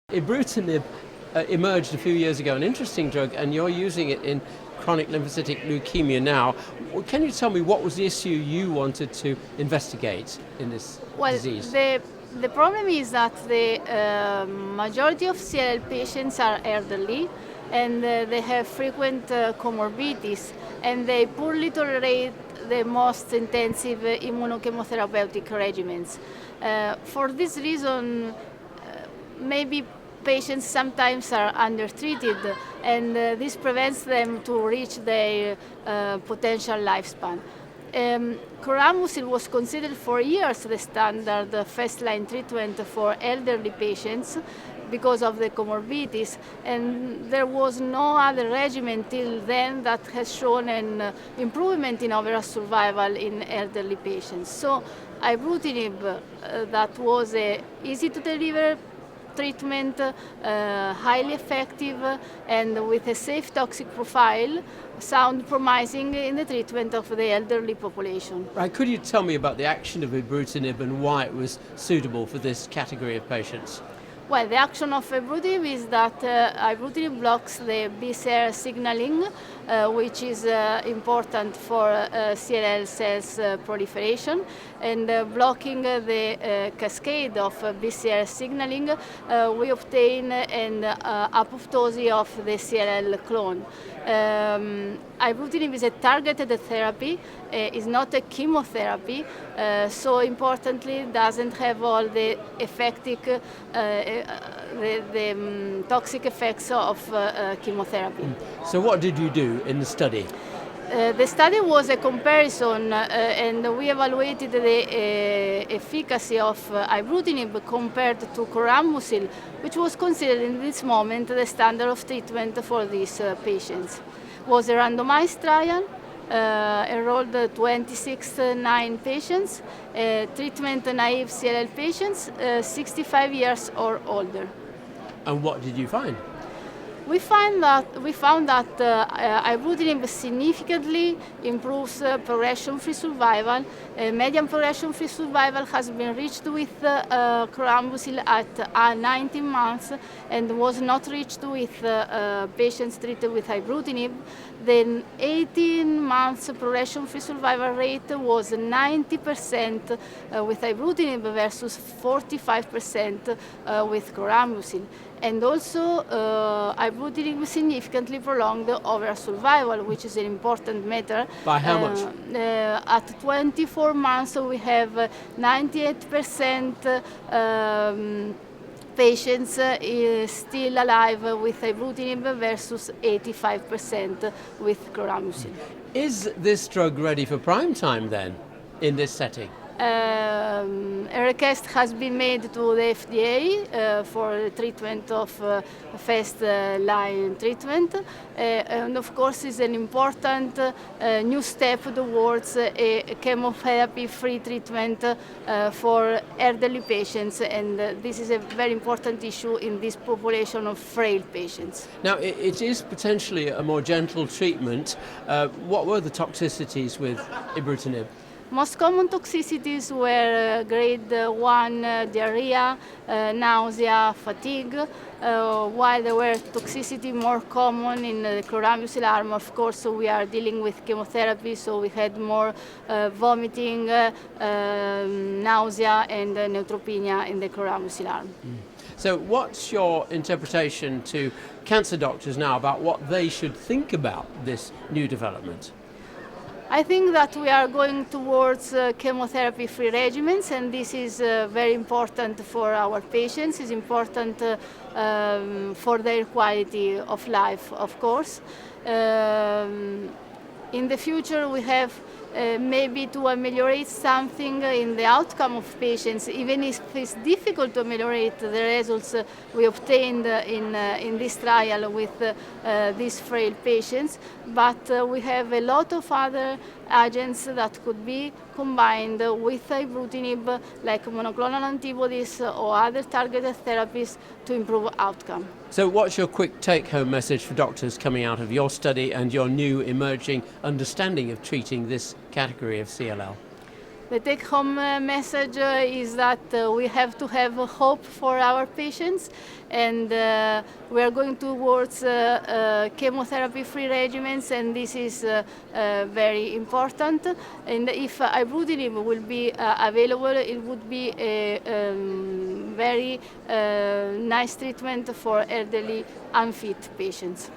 Ibrutinib emerged a few years ago, an interesting drug, and you're using it in chronic lymphocytic leukemia now. Can you tell me what was the issue you wanted to investigate in this disease? The problem is that the majority of CLL patients are elderly and they have frequent comorbidities, and they poorly tolerate the most intensive immuno-chemotherapeutic regimens. For this reason, maybe patients sometimes are undertreated, and this prevents them to reach their potential lifespan. Chloroambucil was considered for years the standard first-line treatment for elderly patients because of the comorbidities, and there was no other regimen till then that has shown an improvement in overall survival in elderly patients. So Ibrutinib, that was a easy to deliver treatment, highly effective, and with a safe toxic profile, sound promising in the treatment of the elderly population. Right, could you tell me about the action of Ibrutinib and why it was suitable for this category of patients? Well, the action of Ibrutinib is that Ibrutinib blocks the BCR signaling, which is important for CLL cells proliferation, and blocking the cascade of BCR signaling, we obtain an apoptosis of the CLL clone. Ibrutinib is a targeted therapy, is not a chemotherapy, so importantly doesn't have all the toxic effects of chemotherapy. So what did you do in the study? The study was a comparison, and we evaluated the efficacy of Ibrutinib compared to chlorambucil, which was considered in this moment the standard of treatment for these patients. It was a randomized trial, enrolled 26 patients, treatment-naïve CLL patients, 65 years or older. And what did you find? We found that Ibrutinib significantly improves progression-free survival. Median progression-free survival has been reached with chloroambucil at 19 months and was not reached with patients treated with Ibrutinib. The 18 months progression-free survival rate was 90% with Ibrutinib versus 45% with chloroambucil. And also, Ibrutinib significantly prolonged the overall survival, which is an important matter. By how much? At 24 months, we have 98% patients still alive with Ibrutinib versus 85% with chloroambucil. Is this drug ready for prime time then, in this setting? A request has been made to the FDA for treatment of first-line treatment, and of course is an important new step towards a chemotherapy-free treatment for elderly patients, and this is a very important issue in this population of frail patients. Now, it is potentially a more gentle treatment. What were the toxicities with Ibrutinib? Most common toxicities were grade 1 diarrhea, nausea, fatigue, while there were toxicity more common in the chloroambucil arm. Of course, we are dealing with chemotherapy, so we had more vomiting, nausea, and neutropenia in the chloroambucil arm. So what's your interpretation to cancer doctors now about what they should think about this new development? I think that we are going towards chemotherapy-free regimens, and this is very important for our patients. It's important for their quality of life, of course. In the future, we have maybe to ameliorate something in the outcome of patients, even if it's difficult to ameliorate the results we obtained in this trial with these frail patients. But we have a lot of other agents that could be combined with Ibrutinib, like monoclonal antibodies or other targeted therapies to improve outcome. So what's your quick take-home message for doctors coming out of your study and your new emerging understanding of treating this category of CLL? The take-home message is that we have to have hope for our patients, and we are going towards chemotherapy-free regimens, and this is very important. And if ibrutinib will be available, it would be a very nice treatment for elderly unfit patients.